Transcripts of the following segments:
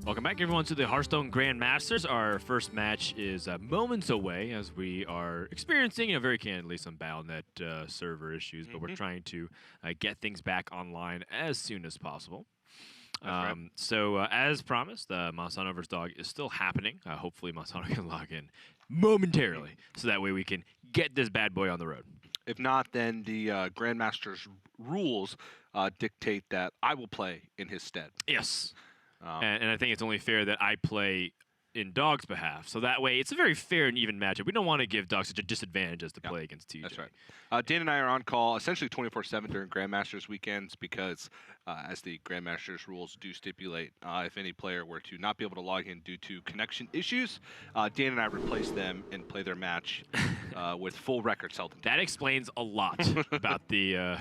Welcome back, everyone, to the Hearthstone Grandmasters. Our first match is moments away as we are experiencing, very candidly, some BattleNet server issues, but we're trying to get things back online as soon as possible. Right. So, as promised, Monsanto vs. Dog is still happening. Hopefully, Monsanto can log in momentarily, so that way we can get this bad boy on the road. If not, then the Grandmaster's rules dictate that I will play in his stead. Yes. And I think it's only fair that I play in Dog's behalf. So that way, it's a very fair and even matchup. We don't want to give Dog such a disadvantage as to play against TJ. That's right. Dan and I are on call essentially 24/7 during Grandmasters weekends because, as the Grandmasters rules do stipulate, if any player were to not be able to log in due to connection issues, Dan and I replace them and play their match with full records held. That explains a lot about the...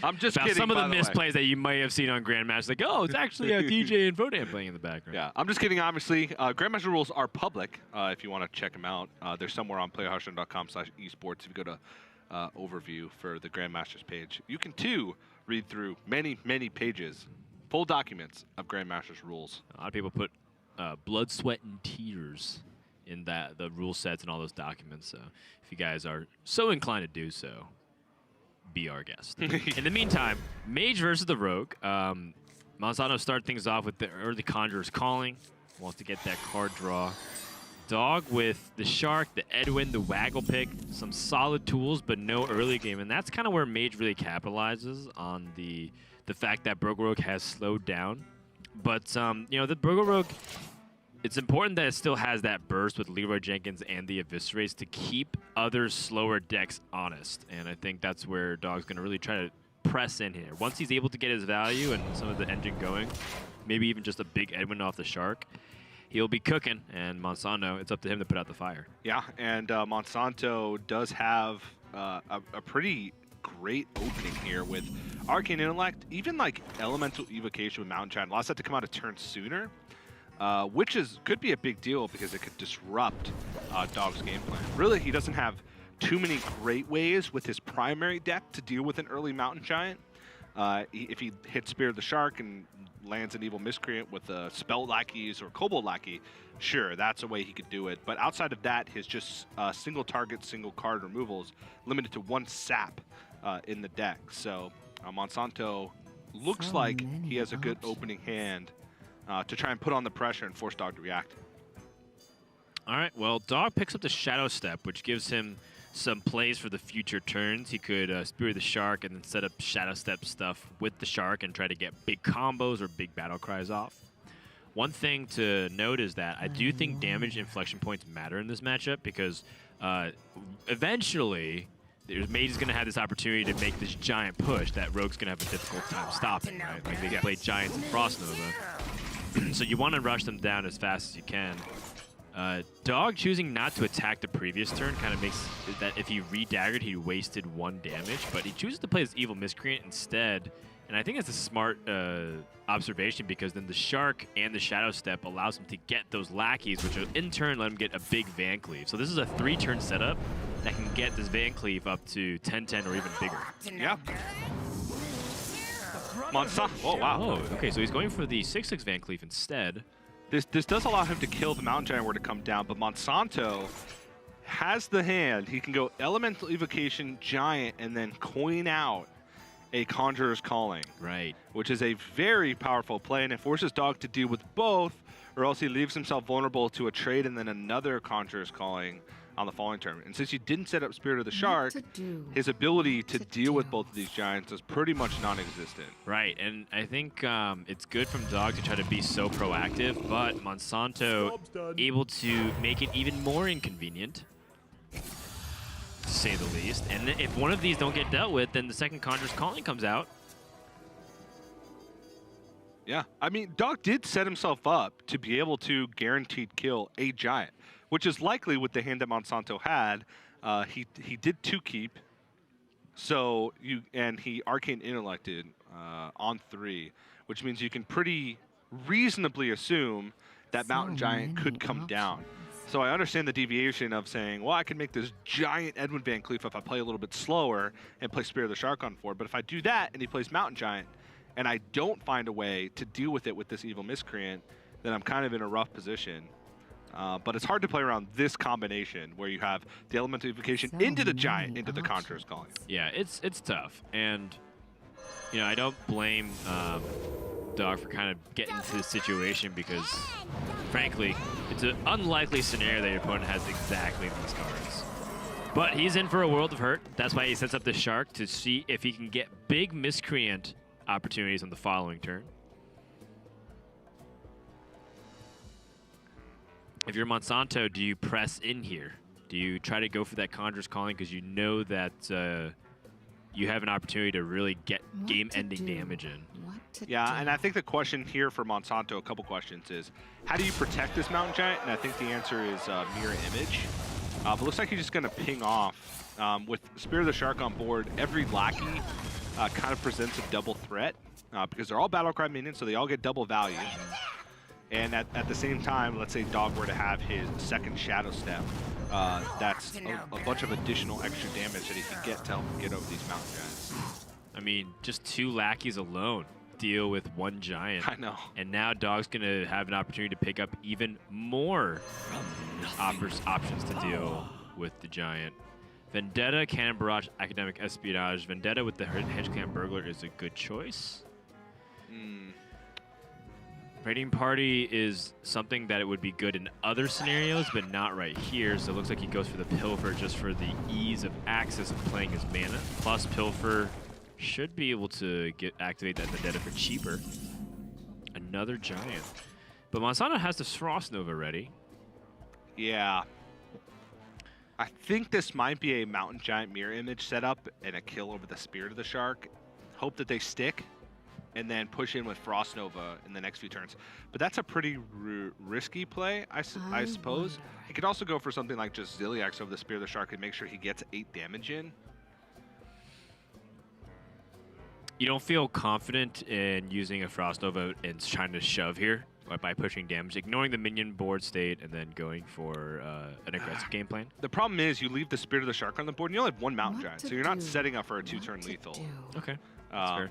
I'm just kidding, some of the misplays that you might have seen on Grandmaster. Like, oh, it's actually DJ and Vodan playing in the background. Yeah, I'm just kidding, obviously. Grandmaster rules are public if you want to check them out. They're somewhere on playhearthstone.com/esports. If you go to overview for the Grandmasters page, you can, too, read through many, many pages, full documents of Grandmasters rules. A lot of people put blood, sweat, and tears in the rule sets and all those documents. So if you guys are so inclined to do so, be our guest. In the meantime, Mage versus the Rogue. Monsanto start things off with the early Conjurer's Calling. Wants to get that card draw. Dog with the Shark, the Edwin, the Waggle Pick. Some solid tools, but no early game. And that's kind of where Mage really capitalizes on the fact that Brogue Rogue has slowed down. But, the Brogue Rogue, it's important that it still has that burst with Leroy Jenkins and the Eviscerates to keep other slower decks honest. And I think that's where Dog's going to really try to press in here. Once he's able to get his value and some of the engine going, maybe even just a big Edwin off the Shark, he'll be cooking. And Monsanto, it's up to him to put out the fire. Yeah, and Monsanto does have a pretty great opening here with Arcane Intellect, even like Elemental Evocation with Mountain Giant. Allows that to come out a turn sooner. Which could be a big deal because it could disrupt Dog's game plan. Really, he doesn't have too many great ways with his primary deck to deal with an early Mountain Giant. If he hits Spear of the Shark and lands an Evil Miscreant with Spell Lackeys or Kobold Lackey, sure, that's a way he could do it. But outside of that, his just single target, single card removals limited to one sap in the deck. So Monsanto looks like he has a good opening hand to try and put on the pressure and force Dog to react. All right, well, Dog picks up the Shadow Step, which gives him some plays for the future turns. He could Spear the Shark and then set up Shadow Step stuff with the Shark and try to get big combos or big battle cries off. One thing to note is that I do think damage inflection points matter in this matchup because eventually Mage is going to have this opportunity to make this giant push that Rogue's going to have a difficult time stopping, right? Like they can play Giants and Frost Nova. So you want to rush them down as fast as you can. Dog choosing not to attack the previous turn kind of makes that if he re-daggered, he wasted 1 damage, but he chooses to play this Evil Miscreant instead. And I think it's a smart observation because then the Shark and the Shadow Step allows him to get those Lackeys, which will in turn let him get a big Van Cleave. So this is a 3-turn setup that can get this Van Cleave up to 10-10 or even bigger. Yeah. Monsanto. Oh, wow. Oh, okay, so he's going for the 6/6 Van Cleave instead. This does allow him to kill if the Mountain Giant were to come down, but Monsanto has the hand. He can go Elemental Evocation Giant and then coin out a Conjurer's Calling. Right. Which is a very powerful play, and it forces Dog to deal with both, or else he leaves himself vulnerable to a trade and then another Conjurer's Calling on the following turn. And since he didn't set up Spirit of the Shark, his ability to deal with both of these giants is pretty much non-existent. Right, and I think it's good from Dog to try to be so proactive, but Monsanto able to make it even more inconvenient, to say the least. And if one of these don't get dealt with, then the second Conjurer's Calling comes out. Yeah, I mean, Dog did set himself up to be able to guaranteed kill a giant, which is likely with the hand that Monsanto had. He did 2 keep, so he Arcane Intellected on 3, which means you can pretty reasonably assume that Mountain Giant could come down. So I understand the deviation of saying, well, I can make this giant Edwin Van Cleef if I play a little bit slower and play Spear of the Shark on 4. But if I do that and he plays Mountain Giant, and I don't find a way to deal with it with this Evil Miscreant, then I'm kind of in a rough position. But it's hard to play around this combination where you have the elemental evocation into the giant, into the Conjurer's Calling. Yeah, it's tough, and you know I don't blame Dog for kind of getting into this situation because, frankly, it's an unlikely scenario that your opponent has exactly these cards. But he's in for a world of hurt. That's why he sets up the Shark to see if he can get big miscreant opportunities on the following turn. If you're Monsanto, do you press in here? Do you try to go for that Conjurer's Calling because you know that you have an opportunity to really get game-ending damage in? Yeah, and I think the question here for Monsanto, a couple questions, is how do you protect this Mountain Giant? And I think the answer is Mirror Image. But looks like he's just going to ping off. With Spear of the Shark on board, every lackey kind of presents a double threat because they're all Battlecry minions, so they all get double value. And at the same time, let's say Dog were to have his second Shadow Step. That's a bunch of additional extra damage that he can get to help him get over these Mountain Giants. I mean, just 2 lackeys alone deal with 1 giant. I know. And now Dog's going to have an opportunity to pick up even more options to deal with the giant. Vendetta, Cannon Barrage, Academic Espionage. Vendetta with the Hedge Clan Burglar is a good choice. Raiding Party is something that it would be good in other scenarios, but not right here. So it looks like he goes for the Pilfer just for the ease of access of playing his mana. Plus Pilfer should be able to activate that Vendetta for cheaper. Another giant. But Monsanto has the Frost Nova ready. Yeah. I think this might be a Mountain Giant Mirror Image setup and a kill over the Spirit of the Shark. Hope that they stick. And then push in with Frost Nova in the next few turns. But that's a pretty risky play, I suppose. He could also go for something like just Ziliax over the Spear of the Shark and make sure he gets 8 damage in. You don't feel confident in using a Frost Nova and trying to shove here by pushing damage, ignoring the minion board state and then going for an aggressive game plan? The problem is you leave the Spirit of the Shark on the board and you only have 1 Mountain Giant, so you're not setting up for a 2-turn lethal. Okay, that's fair.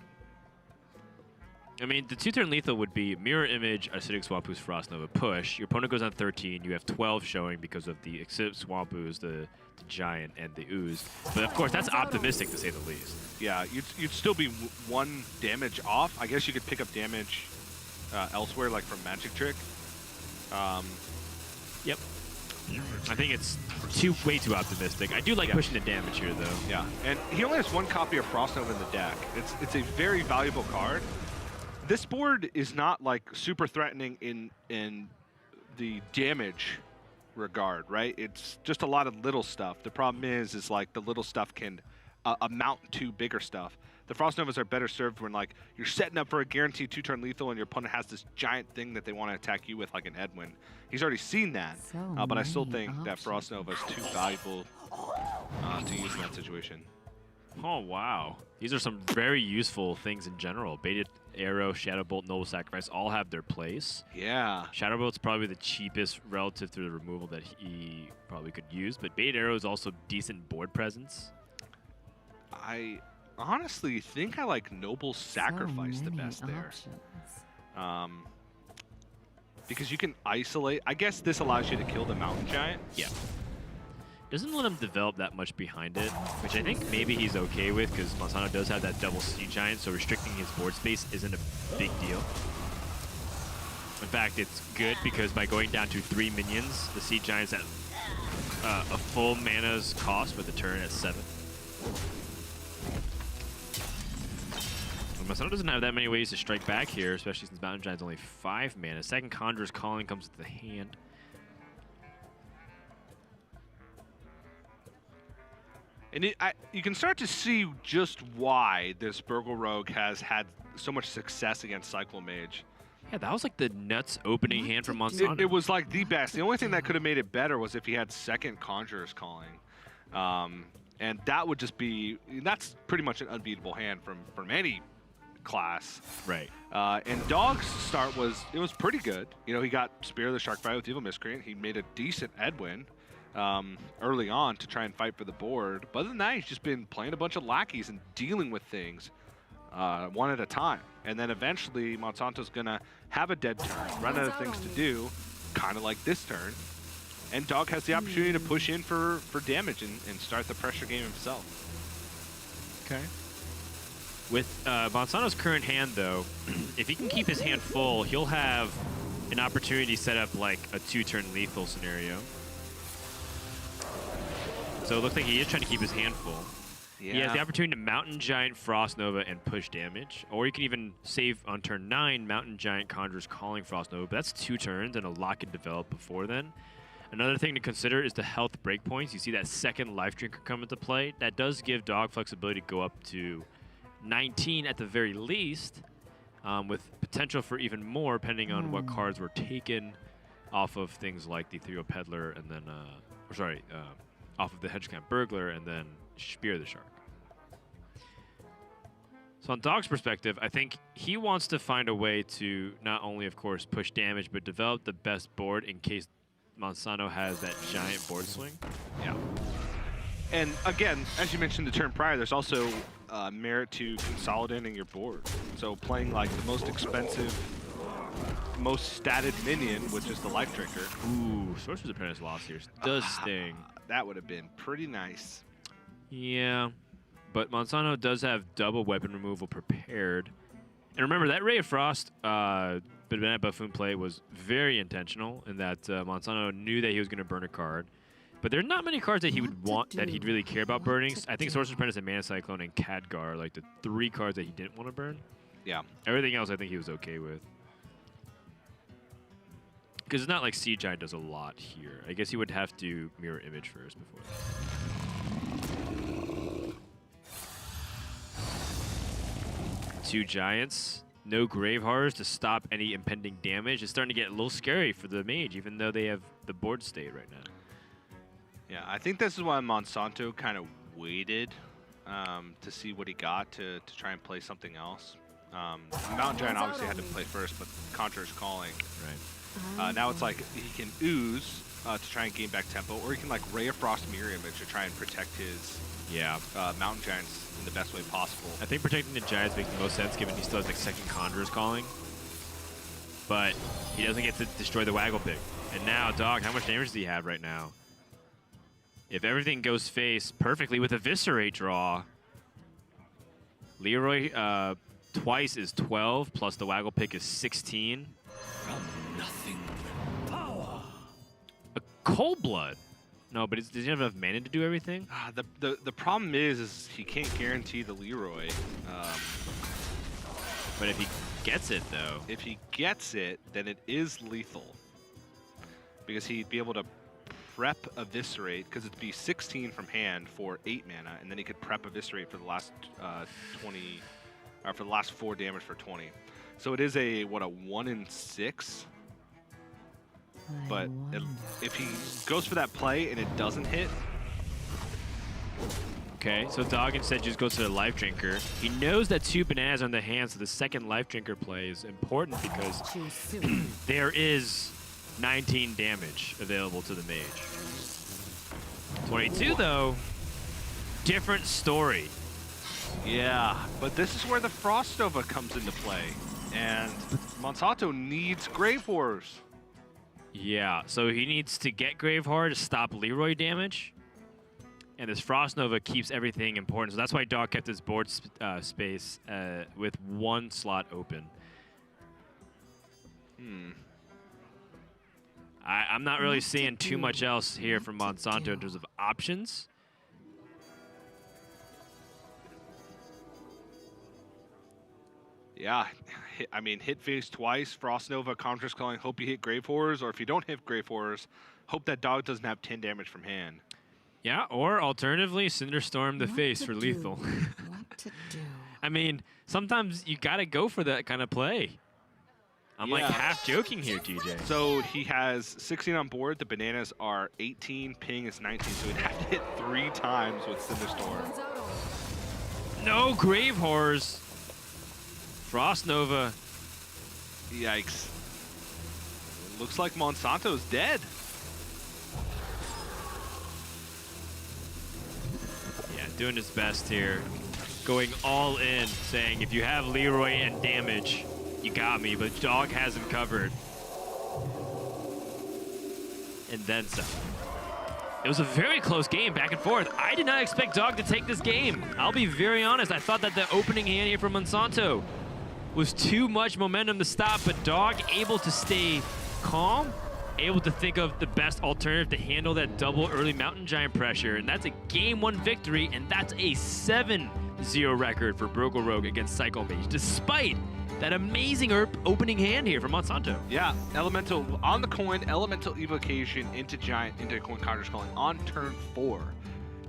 I mean, the 2-turn lethal would be Mirror Image, Acidic Swamp Ooze, Frost Nova, push. Your opponent goes on 13. You have 12 showing because of the Acidic Swamp Ooze, the Giant, and the Ooze. But of course, that's optimistic to say the least. Yeah, you'd still be 1 damage off. I guess you could pick up damage elsewhere, like from Magic Trick. Yep. I think it's way too optimistic. I do like pushing the damage here, though. Yeah, and he only has 1 copy of Frost Nova in the deck. It's a very valuable card. This board is not like super threatening in the damage regard, right? It's just a lot of little stuff. The problem is like the little stuff can amount to bigger stuff. The Frost Novas are better served when like you're setting up for a guaranteed 2-turn lethal and your opponent has this giant thing that they want to attack you with, like an Edwin. He's already seen that, but I still think that Frost Nova is too valuable to use in that situation. Oh, wow. These are some very useful things in general. Baited Arrow, Shadow Bolt, Noble Sacrifice all have their place. Yeah. Shadow Bolt's probably the cheapest relative to the removal that he probably could use, but Baited Arrow is also decent board presence. I honestly think I like Noble Sacrifice the best there. Because you can isolate. I guess this allows you to kill the Mountain Giant. Yeah. Doesn't let him develop that much behind it, which I think maybe he's okay with because Monsanto does have that double Sea Giant, so restricting his board space isn't a big deal. In fact, it's good because by going down to 3 minions, the Sea Giant's at a full mana's cost with the turn at 7. And Monsanto doesn't have that many ways to strike back here, especially since Mountain Giant's only 5 mana. Second Conjurer's Calling comes with the hand. And you can start to see just why this Burgle Rogue has had so much success against Cyclomage. Yeah, that was like the nuts opening hand from Monsanto. It was like the best. The only thing that could have made it better was if he had second Conjurer's Calling. And that would just be, that's pretty much an unbeatable hand from any class. Right. And Dog's start was pretty good. You know, he got Spear of the Shark fight with Evil Miscreant. He made a decent Edwin early on to try and fight for the board. But other than that, he's just been playing a bunch of lackeys and dealing with things. one at a time. And then eventually Monsanto's going to have a dead turn, run out of things to do, kind of like this turn. And Dog has the opportunity to push in for damage and start the pressure game himself. Okay. With Monsanto's current hand, though, if he can keep his hand full, he'll have an opportunity to set up like a 2-turn lethal scenario. So it looks like he is trying to keep his hand full. Yeah. He has the opportunity to Mountain Giant, Frost Nova, and push damage. Or you can even save on turn 9, Mountain Giant, Conjurer's Calling, Frost Nova. But that's 2 turns, and a lot can develop before then. Another thing to consider is the health breakpoints. You see that second Life Drinker come into play. That does give Dog flexibility to go up to 19 at the very least, with potential for even more depending on what cards were taken off of things like the Ethereal Peddler and then, off of the Hedgecamp Burglar and then Spear the Shark. So on Dog's perspective, I think he wants to find a way to not only, of course, push damage, but develop the best board in case Monsanto has that giant board swing. Yeah. And again, as you mentioned the turn prior, there's also merit to consolidating your board. So playing like the most expensive, most statted minion, which is the Life Drinker. Ooh, Sorcerer's Apprentice lost here. Does sting. That would have been pretty nice. Yeah, but Monsanto does have double weapon removal prepared. And remember, that Ray of Frost Banana Buffoon play was very intentional in that Monsanto knew that he was going to burn a card. But there's not many cards that he would want, that he'd really care about burning. I think Sorcerer's Apprentice and Mana Cyclone and Khadgar are like the 3 cards that he didn't want to burn. Yeah. Everything else I think he was okay with. Because it's not like Sea Giant does a lot here. I guess he would have to Mirror Image first before that. 2 Giants. No Grave Horrors to stop any impending damage. It's starting to get a little scary for the Mage, even though they have the board state right now. Yeah, I think this is why Monsanto kind of waited to see what he got to try and play something else. Mountain Giant obviously had to play first, but Conjurer's Calling. Right. Now it's like he can ooze to try and gain back tempo, or he can like Ray of Frost Mirror Image to try and protect his Mountain Giants in the best way possible. I think protecting the Giants makes the most sense given he still has like second Conjurer's Calling. But he doesn't get to destroy the Waggle Pig. And now, Dog, how much damage does he have right now? If everything goes face perfectly with Eviscerate draw, Leroy twice is 12, plus the Waggle Pick is 16. From nothing, power. A Cold Blood. No, but does he have enough mana to do everything? The problem is he can't guarantee the Leroy. But if he gets it, though. If he gets it, then it is lethal. Because he'd be able to prep Eviscerate, because it'd be 16 from hand for 8 mana, and then he could prep Eviscerate for the last 20, or for the last 4 damage for 20. So it is a 1 in 6. But if he goes for that play and it doesn't hit. Okay, so Dog instead just goes to the Life Drinker. He knows that 2 bananas on the hand, so the second Life Drinker play is important because there is 19 damage available to the Mage. 22, though, different story. Yeah, but this is where the Frost Nova comes into play. And Monsanto needs Grave Horrors. Yeah, so he needs to get Grave Horror to stop Leroy damage. And this Frost Nova keeps everything important. So that's why Dog kept his board space with 1 slot open. I'm not really seeing too much else here from Monsanto in terms of options. Yeah, I mean, hit face twice, Frost Nova, Conjurer's Calling, hope you hit Grave Horrors, or if you don't hit Grave Horrors, hope that Dog doesn't have 10 damage from hand. Yeah, or alternatively, Cinderstorm the face for lethal. What to do? I mean, sometimes you gotta go for that kind of play. I'm like half joking here, TJ. So he has 16 on board. The bananas are 18. Ping is 19. So he'd have to hit 3 times with Cinderstorm. No Grave Horrors. Frost Nova. Yikes. It looks like Monsanto's dead. Yeah, doing his best here. going all in, saying if you have Leroy and damage, you got me, but Dog has him covered. And then some. It was a very close game, back and forth. I did not expect Dog to take this game. I'll be very honest. I thought that the opening hand here from Monsanto was too much momentum to stop, but Dog able to stay calm, able to think of the best alternative to handle that double early Mountain Giant pressure, and that's a Game 1 victory, and that's a 7-0 record for Brogal Rogue against Psycho Mage, despite that amazing opening hand here from Monsanto. Yeah, Elemental on the coin, Elemental Evocation into Giant, into Coin Conjurer's Calling on turn 4.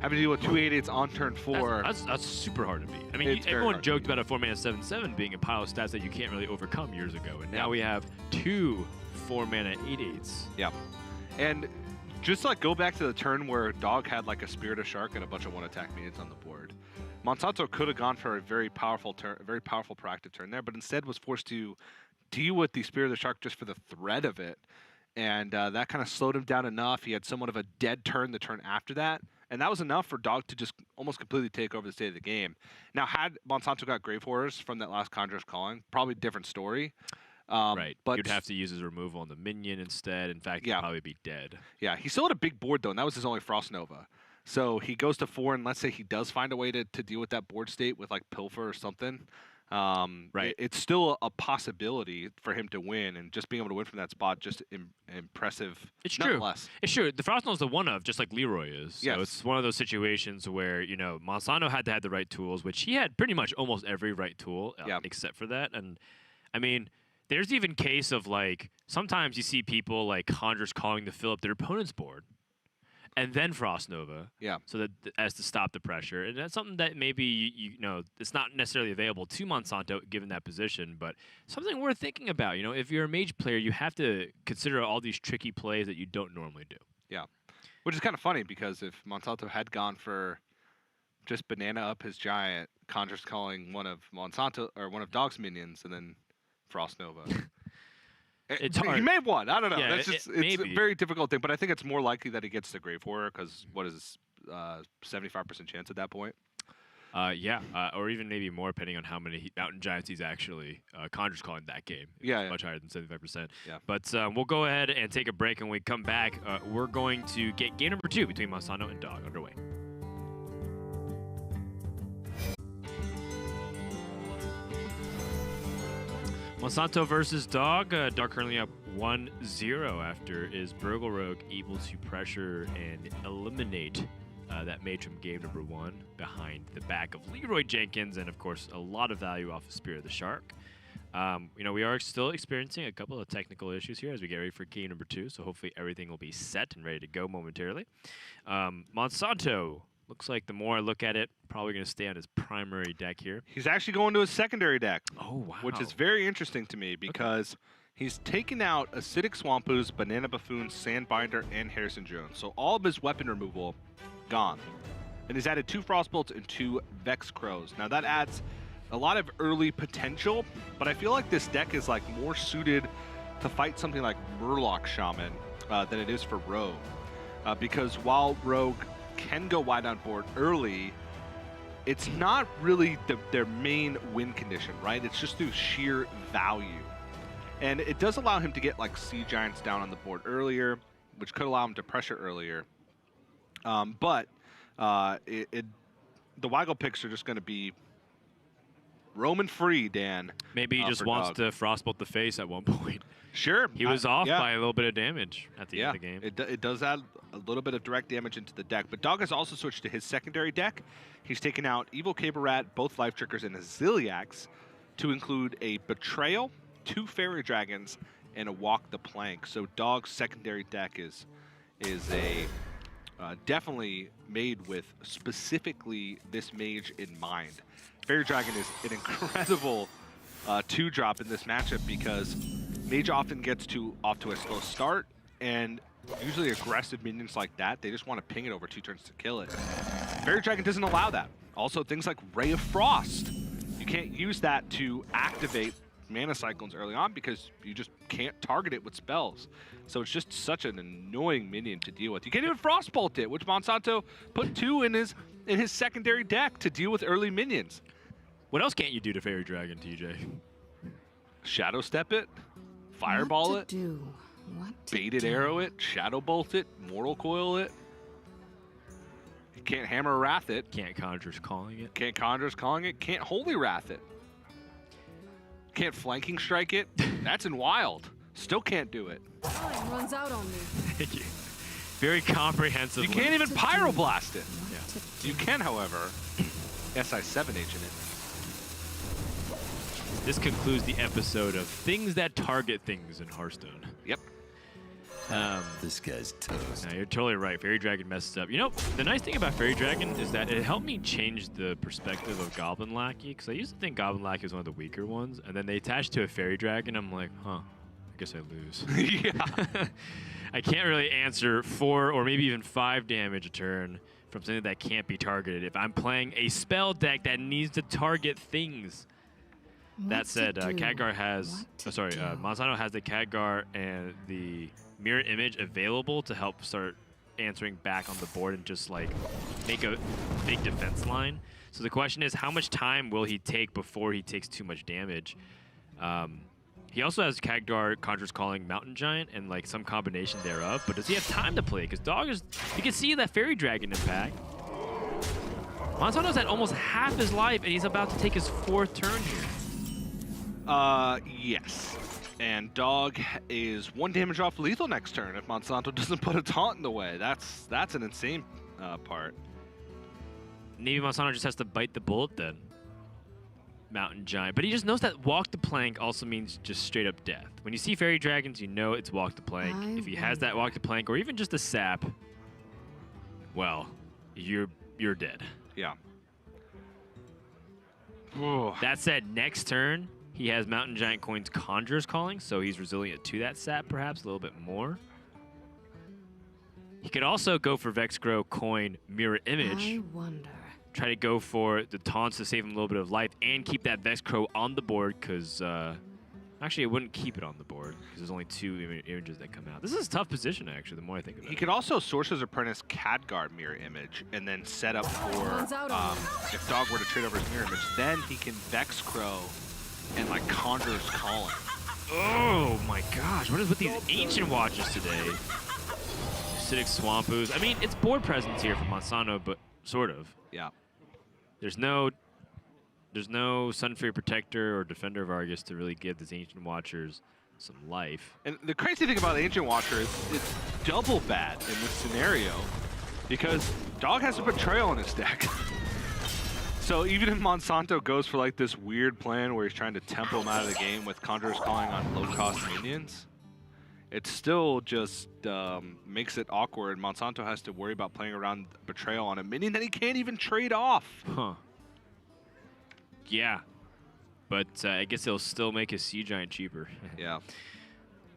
Having to deal with 288s on turn 4. That's super hard to beat. I mean, It's very everyone hard. joked about a 4-mana 7/7 being a pile of stats that you can't really overcome years ago, and now we have 2 4-mana 8/8s. Yeah, and just to, like, go back to the turn where Dog had like a Spirit of Shark and a bunch of 1-attack minions on the board. Monsanto could have gone for a very powerful turn, a very powerful proactive turn there, but instead was forced to deal with the Spirit of the Shark just for the threat of it, and that kind of slowed him down enough. He had somewhat of a dead turn the turn after that, and that was enough for Dog to just almost completely take over the state of the game. Now, had Monsanto got Grave Horrors from that last Conjurer's Calling, probably different story. Right, But you'd have to use his removal on the minion instead. In fact, Yeah. he'd probably be dead. Yeah, he still had a big board, though, and that was his only Frost Nova. So he goes to 4, and let's say he does find a way to deal with that board state with, like, Pilfer or something. Right. It's still a possibility for him to win, and just being able to win from that spot, just impressive. It's true. Nonetheless. It's true. The Frost Know's the one of, just like Leroy is. So Yes. it's one of those situations where, you know, Monsanto had to have the right tools, which he had pretty much almost every right tool Yeah. except for that. And, I mean, there's even case of, like, sometimes you see people, like, Conjurers calling to fill up their opponent's board. And then Frost Nova, Yeah. so that as to stop the pressure, and that's something that maybe you know it's not necessarily available to Monsanto given that position, but something worth thinking about. You know, if you're a mage player, you have to consider all these tricky plays that you don't normally do. Yeah. Which is kind of funny, because if Monsanto had gone for just banana up his Giant, Conjurer's Calling one of Monsanto or one of Dog's minions, and then Frost Nova. It's He hard. may have won. I don't know. Yeah, That's just, it's maybe. a very difficult thing, but I think it's more likely that he gets the Grave Horror, because what is 75% chance at that point? Yeah, or even maybe more, depending on how many Mountain Giants he's actually Conjurers calling that game. Yeah, It's yeah. much higher than 75%. Yeah. But we'll go ahead and take a break, and when we come back, we're going to get game number 2 between Monsanto and Dog underway. Monsanto versus Dog. Dog currently up 1-0 after is Brogal Rogue able to pressure and eliminate that mage from game number 1 behind the back of Leroy Jenkins, and of course a lot of value off of Spirit of the Shark. You know, we are still experiencing a couple of technical issues here as we get ready for game number 2, so hopefully everything will be set and ready to go momentarily. Monsanto, looks like the more I look at it, probably going to stay on his primary deck here. He's actually going to his secondary deck, Oh, wow. which is very interesting to me, because he's taken out Acidic Swampoos, Banana Buffoon, Sandbinder, and Harrison Jones. So all of his weapon removal gone. And he's added 2 Frostbolts and 2 Vex Crows. Now that adds a lot of early potential, but I feel like this deck is like more suited to fight something like Murloc Shaman than it is for Rogue. Because while Rogue can go wide on board early, it's not really their main win condition, right? It's just through sheer value. And it does allow him to get like Sea Giants down on the board earlier, which could allow him to pressure earlier. But the Weigel picks are just going to be roaming free, Dan. Maybe he just for wants Dog. to Frostbolt the face at one point. Sure. He was off yeah. by a little bit of damage at the end of the game. It does add a little bit of direct damage into the deck, but Dog has also switched to his secondary deck. He's taken out Evil Caber Rat, both Life Triggers, and a Ziliax to include a Betrayal, 2 Fairy Dragons, and a Walk the Plank. So Dog's secondary deck is a definitely made with specifically this mage in mind. Fairy Dragon is an incredible 2-drop in this matchup, because Mage often gets off to a slow start, and usually aggressive minions like that, they just want to ping it over 2 turns to kill it. Fairy Dragon doesn't allow that. Also, things like Ray of Frost. You can't use that to activate mana cyclones early on, because you just can't target it with spells. So it's just such an annoying minion to deal with. You can't even Frostbolt it, which Monsanto put 2 in his in his secondary deck to deal with early minions. What else can't you do to Fairy Dragon, TJ? Shadow Step it, Fireball What it, to do? What to Baited do? Arrow it, Shadow Bolt it, Mortal Coil it. You can't Hammer Wrath it. Can't Conjur's Calling it. Can't Conjur's Calling it. Can't Holy Wrath it. Can't Flanking Strike it. That's in Wild. Still can't do it. Time runs out on me. Thank you. Very comprehensive. You can't even to Pyroblast it. Yeah. What to do? You can, however, SI7 agent it. This concludes the episode of Things That Target Things in Hearthstone. Yep. This guy's toast. No, you're totally right. Fairy Dragon messes up. You know, the nice thing about Fairy Dragon is that it helped me change the perspective of Goblin Lackey, because I used to think Goblin Lackey was one of the weaker ones, and then they attached to a Fairy Dragon. I'm like, huh, I guess I lose. Yeah. I can't really answer 4 or maybe even 5 damage a turn from something that can't be targeted if I'm playing a spell deck that needs to target things. That What said, to do? Khadgar has, What to do? Monsanto has the Khadgar and the Mirror Image available to help start answering back on the board and just like make a big defense line. So the question is, how much time will he take before he takes too much damage? He also has Khadgar, Conjur's Calling, Mountain Giant, and like some combination thereof. But does he have time to play? Because Dog is, you can see that Fairy Dragon impact. Monsanto's at almost half his life, and he's about to take his 4th turn here. Yes. And Dog is 1 damage off lethal next turn if Monsanto doesn't put a taunt in the way. That's an insane part. Maybe Monsanto just has to bite the bullet then. Mountain Giant. But he just knows that walk the plank also means just straight up death. When you see Fairy Dragons, you know it's walk the plank. If he has that walk the plank or even just a sap, well, you're dead. Yeah. That said, next turn, he has Mountain Giant Coin's Conjur's Calling, so he's resilient to that sap perhaps a little bit more. He could also go for Vexcro Coin Mirror Image. I wonder. Try to go for the taunts to save him a little bit of life and keep that Vexcro on the board because actually it wouldn't keep it on the board because there's only 2 images that come out. This is a tough position actually the more I think about it. He could also Sorcerer's Apprentice Khadgar Mirror Image and then set up for if Dog were to trade over his Mirror Image, then he can Vexcro and like Conjur's Calling. Oh my gosh, what is with these Ancient Watchers today? Acidic Swamp Ooze. I mean, it's board presence here for Monsanto, but sort of. Yeah. There's no Sunfury Protector or Defender of Argus to really give these Ancient Watchers some life. And the crazy thing about the Ancient Watcher is it's double bad in this scenario because Dog has a Betrayal in his deck. So even if Monsanto goes for like this weird plan where he's trying to tempo him out of the game with Conjur's Calling on low-cost minions, it still just makes it awkward. Monsanto has to worry about playing around Betrayal on a minion that he can't even trade off. Huh. Yeah. But I guess it'll still make his Sea Giant cheaper. Yeah.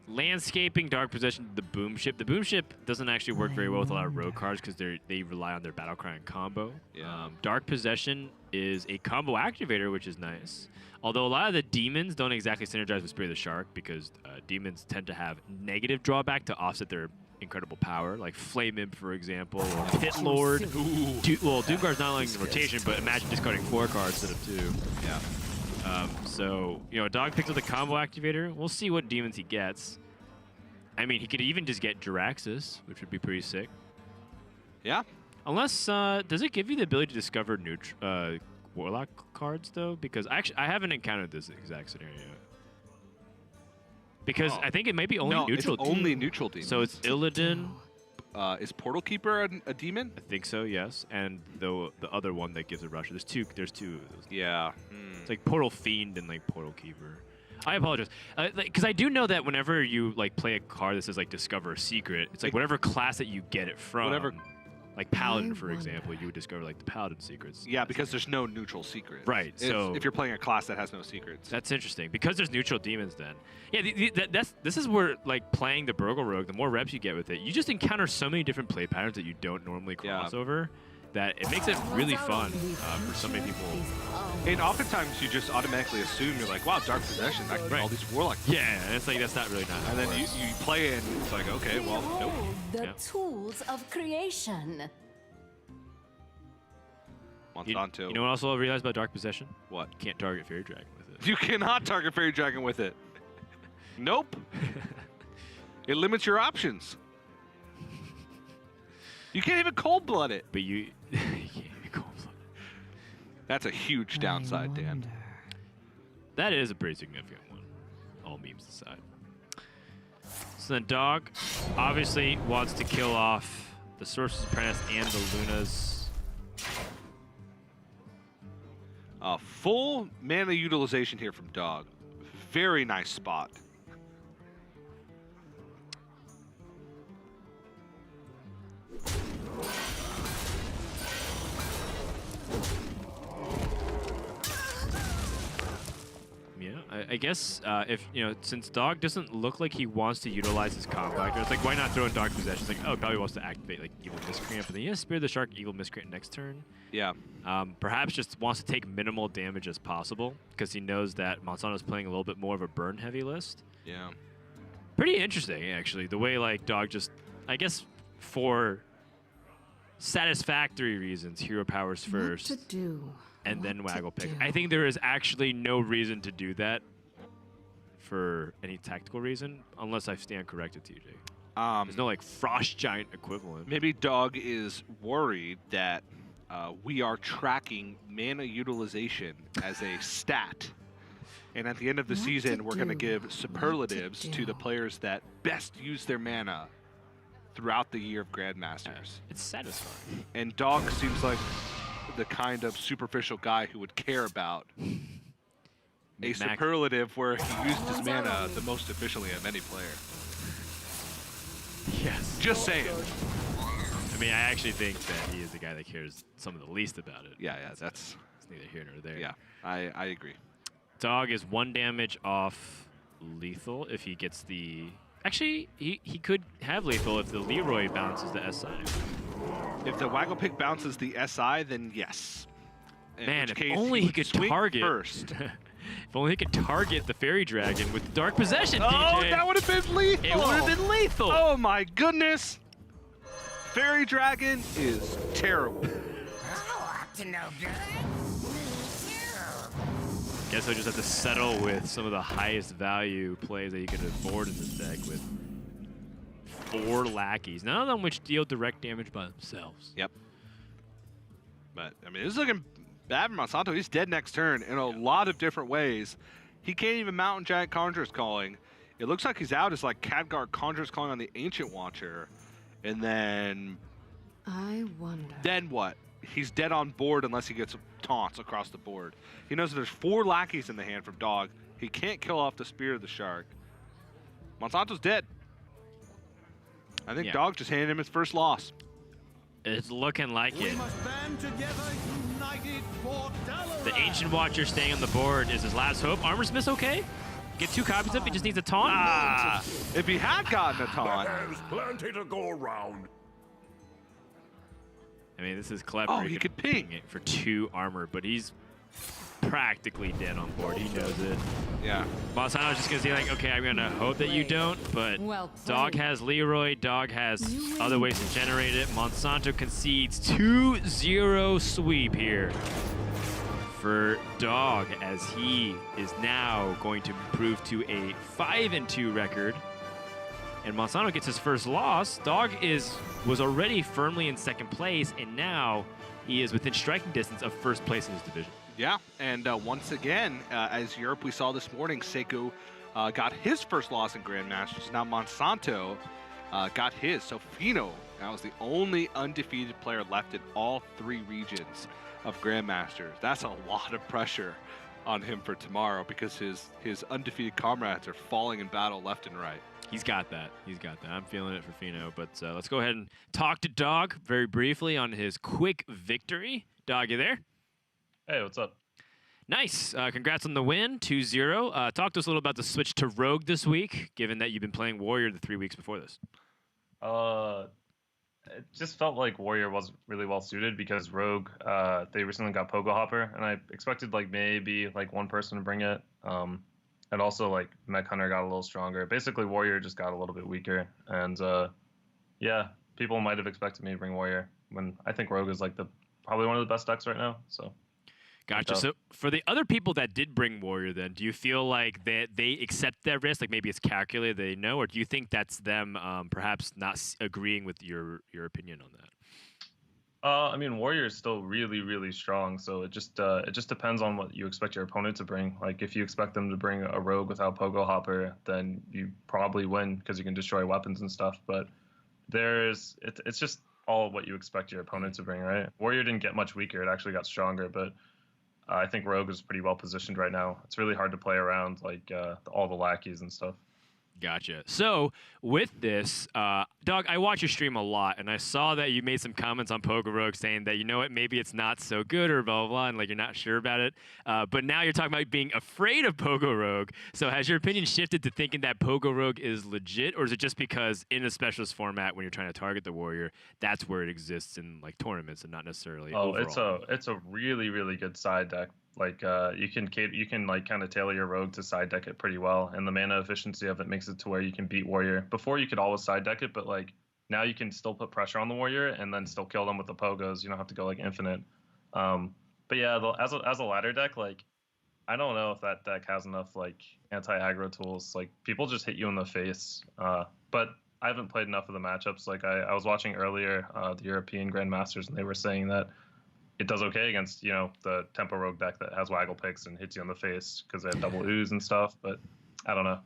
Landscaping, Dark Possession, the Boom Ship. The Boom Ship doesn't actually work very well with a lot of rogue cards because they rely on their Battlecry and combo. Yeah. Dark Possession is a combo activator, which is nice. Although a lot of the demons don't exactly synergize with Spirit of the Shark because demons tend to have negative drawback to offset their incredible power, like Flame Imp, for example, or Pit Lord. Well, Doomguard's not only in rotation, but imagine discarding 4 cards instead of 2. Yeah. So, you know, Dog picks up the combo activator. We'll see what demons he gets. I mean, he could even just get Jiraxis, which would be pretty sick. Yeah. Unless, does it give you the ability to discover Warlock cards, though? Because I haven't encountered this exact scenario. Because I think it might be only neutral. It's only neutral demons. So it's Illidan. Is Portal Keeper a demon? I think so, yes. And the other one that gives a rush. There's two of those. Yeah. It's like Portal Fiend and like Portal Keeper. I apologize, because I do know that whenever you like play a card that says like Discover a Secret, it's like whatever class that you get it from. Whatever. Like Paladin, for example, you would discover like the Paladin secrets. Yeah, because there's no neutral secrets. Right. So if you're playing a class that has no secrets. That's interesting because there's neutral demons. Then, yeah, this is where like playing the Burgle Rogue, the more reps you get with it, you just encounter so many different play patterns that you don't normally cross over. That it makes it really fun for so many people. And oftentimes you just automatically assume you're like, wow, Dark Possession, I can get all these Warlock. Yeah, and it's like that's not really not. And then you play it, and it's like, okay, well, nope. The tools of creation. Monsanto. You know what also I realized about Dark Possession? What? You can't target Fairy Dragon with it. You cannot target Fairy Dragon with it. Nope. It limits your options. You can't even cold-blood it. But you can't even cold-blood. That's a huge downside, Dan. That is a pretty significant one, all memes aside. So then Dog obviously wants to kill off the Sorcerer's Apprentice and the Lunas. Full mana utilization here from Dog. Very nice spot. Yeah, I guess if, since Dog doesn't look like he wants to utilize his compactor, it's like, why not throw in Dark Possession? It's like, oh, he probably wants to activate like Evil Miscreant, but then he has Spear the Shark, Evil Miscreant next turn. Yeah. Perhaps just wants to take minimal damage as possible because he knows that Monsanto's playing a little bit more of a burn-heavy list. Yeah. Pretty interesting, actually, the way like Dog just, I guess, for satisfactory reasons, hero powers first. What to do? And then What Waggle to Pick. do? I think there is actually no reason to do that for any tactical reason, unless I stand corrected, TJ. There's no like Frost Giant equivalent. Maybe Dog is worried that we are tracking mana utilization as a stat. And at the end of the What season, to we're going to do? give What to superlatives to the do? players that best use their mana throughout the year of Grandmasters. It's satisfying. And Dog seems like the kind of superficial guy who would care about a superlative where he used his mana the most efficiently of any player. Yes. Just saying. I mean, I actually think that he is the guy that cares some of the least about it. Yeah, that's It's neither here nor there. yeah. I agree. Dog is 1 damage off lethal if he gets the... Actually, he could have lethal if the Leroy bounces the SI. If the Waggle Pick bounces the SI, then yes. In Man, which if case only he would could swing target... first. If only he could target the Fairy Dragon with Dark Possession, Oh, DJ. that would have been lethal! It would have been lethal! Oh my goodness! Fairy Dragon is terrible. Up to no good. Guess I'll just have to settle with some of the highest value plays that you can afford in this deck with 4 lackeys, none of them which deal direct damage by themselves. Yep. But, I mean, this is looking bad for Monsanto. He's dead next turn in a lot of different ways. He can't even Mountain Giant Conjurer's Calling. It looks like he's out as like Khadgar Conjurer's Calling on the Ancient Watcher. And then... I wonder. Then what? He's dead on board unless he gets taunts across the board. He knows that there's 4 lackeys in the hand from Dog. He can't kill off the Spear of the Shark. Monsanto's dead. I think Dog just handed him his first loss. It's looking like it. must band together, united for Dalaran. The Ancient Watcher staying on the board is his last hope. Armor Smith's okay. Get 2 copies up, he just needs a taunt. Ah! If he had gotten a taunt. There's plenty to go around. I mean, this is clever. Oh, he could ping it for 2 armor, but he's practically dead on board. He knows it. Yeah. Monsanto's just going to say, like, okay, I'm going to hope that you don't, but Well Dog played. has Leroy, Dog has You win. other ways to generate it. Monsanto concedes 2-0 sweep here for Dog as he is now going to improve to a 5-2 record. And Monsanto gets his first loss. Dog was already firmly in 2nd place, and now he is within striking distance of 1st place in his division. Yeah, and once again, as Europe we saw this morning, Seiko got his first loss in Grandmasters. Now Monsanto got his. So Fino now is the only undefeated player left in all 3 regions of Grandmasters. That's a lot of pressure on him for tomorrow because his undefeated comrades are falling in battle left and right. He's got that. He's got that. I'm feeling it for Fino. But let's go ahead and talk to Dog very briefly on his quick victory. Dog, you there? Hey, what's up? Nice. Congrats on the win, 2-0. Talk to us a little about the switch to Rogue this week, given that you've been playing Warrior the 3 weeks before this. It just felt like Warrior was really well suited because Rogue, they recently got Pogo Hopper, and I expected like maybe like 1 person to bring it. And also like Mech Hunter got a little stronger. Basically, Warrior just got a little bit weaker, and yeah, people might have expected me to bring Warrior when I think Rogue is like the probably one of the best decks right now. So. Gotcha. So for the other people that did bring Warrior, then do you feel like they accept that risk? Like maybe it's calculated, they know, or do you think that's them perhaps not agreeing with your opinion on that? I mean, Warrior is still really, really strong. So it just depends on what you expect your opponent to bring. Like if you expect them to bring a rogue without Pogo Hopper, then you probably win because you can destroy weapons and stuff. But it's just all what you expect your opponent to bring, right? Warrior didn't get much weaker; it actually got stronger. But I think Rogue is pretty well positioned right now. It's really hard to play around like all the lackeys and stuff. Gotcha. So with this, Dog, I watch your stream a lot, and I saw that you made some comments on Pogo Rogue saying that, you know what, maybe it's not so good or blah, blah, blah, and like you're not sure about it. But now you're talking about being afraid of Pogo Rogue. So has your opinion shifted to thinking that Pogo Rogue is legit, or is it just because in a specialist format when you're trying to target the Warrior, that's where it exists in like tournaments and not necessarily overall? It's a really, really good side deck. Like you can like kind of tailor your rogue to side deck it pretty well, and the mana efficiency of it makes it to where you can beat Warrior. Before you could always side deck it, but like now you can still put pressure on the Warrior and then still kill them with the pogos. You don't have to go like infinite. But yeah, as a ladder deck, like I don't know if that deck has enough like anti-aggro tools. Like people just hit you in the face. But I haven't played enough of the matchups. Like I was watching earlier the European Grandmasters, and they were saying that it does okay against, you know, the Tempo Rogue deck that has Waggle Picks and hits you in the face because they have double ooze and stuff, but I don't know.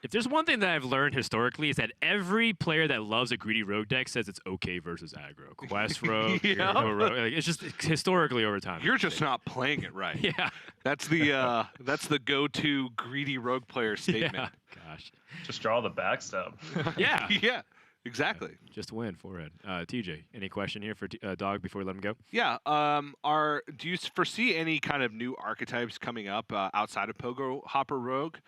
If there's one thing that I've learned historically is that every player that loves a greedy rogue deck says it's okay versus aggro. Quest rogue, hero rogue, like, it's just historically over time. You're just not playing it right. Yeah. That's the go-to greedy rogue player statement. Yeah. Gosh. Just draw the backstab. Yeah. Yeah. Exactly. Just win, forehead. TJ, any question here for Dog before we let him go? Yeah. Do you foresee any kind of new archetypes coming up outside of Pogo Hopper Rogue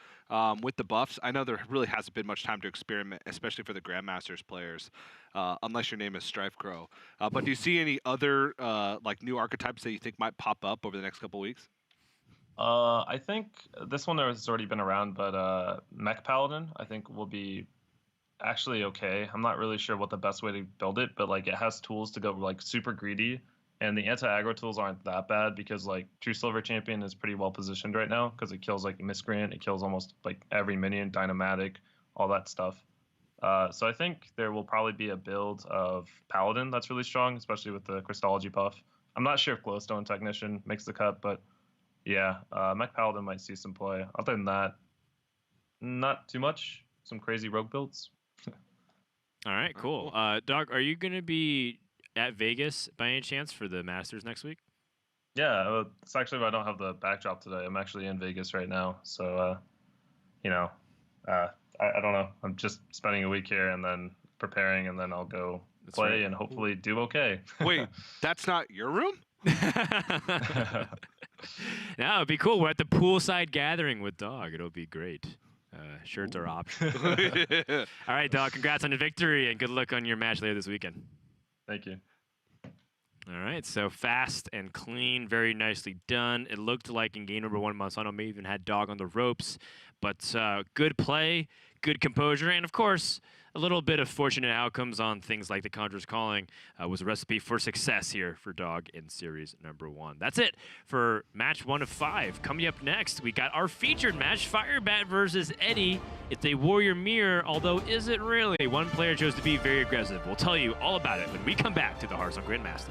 with the buffs? I know there really hasn't been much time to experiment, especially for the Grandmasters players, unless your name is Strife Crow. But do you see any other like new archetypes that you think might pop up over the next couple weeks? I think this one has already been around, but Mech Paladin I think will be actually okay. I'm not really sure what the best way to build it, but like it has tools to go like super greedy, and the anti-aggro tools aren't that bad because like True Silver Champion is pretty well positioned right now because it kills like Miscreant, it kills almost like every minion, Dynamatic, all that stuff. So I think there will probably be a build of Paladin that's really strong, especially with the Crystology buff. I'm not sure if Glowstone Technician makes the cut, but yeah, Mech Paladin might see some play. Other than that, not too much. Some crazy rogue builds. All right, cool. Dog, are you going to be at Vegas by any chance for the Masters next week? Yeah, it's actually I don't have the backdrop today. I'm actually in Vegas right now. So, you know, I don't know. I'm just spending a week here and then preparing, and then I'll go play and hopefully do okay. Wait, that's not your room? No, it'd be cool. We're at the poolside gathering with Dog. It'll be great. Shirts are optional. All right, Dog. Congrats on the victory, and good luck on your match later this weekend. Thank you. All right, so fast and clean, very nicely done. It looked like in game number 1, Monsanto may even had Dog on the ropes, but good play, good composure, and of course, a little bit of fortunate outcomes on things like the Conjurer's Calling was a recipe for success here for Dog in series number 1. That's it for match 1 of 5. Coming up next, we got our featured match, Firebat versus Eddie. It's a Warrior Mirror, although is it really? One player chose to be very aggressive. We'll tell you all about it when we come back to the Hearthstone Grandmasters.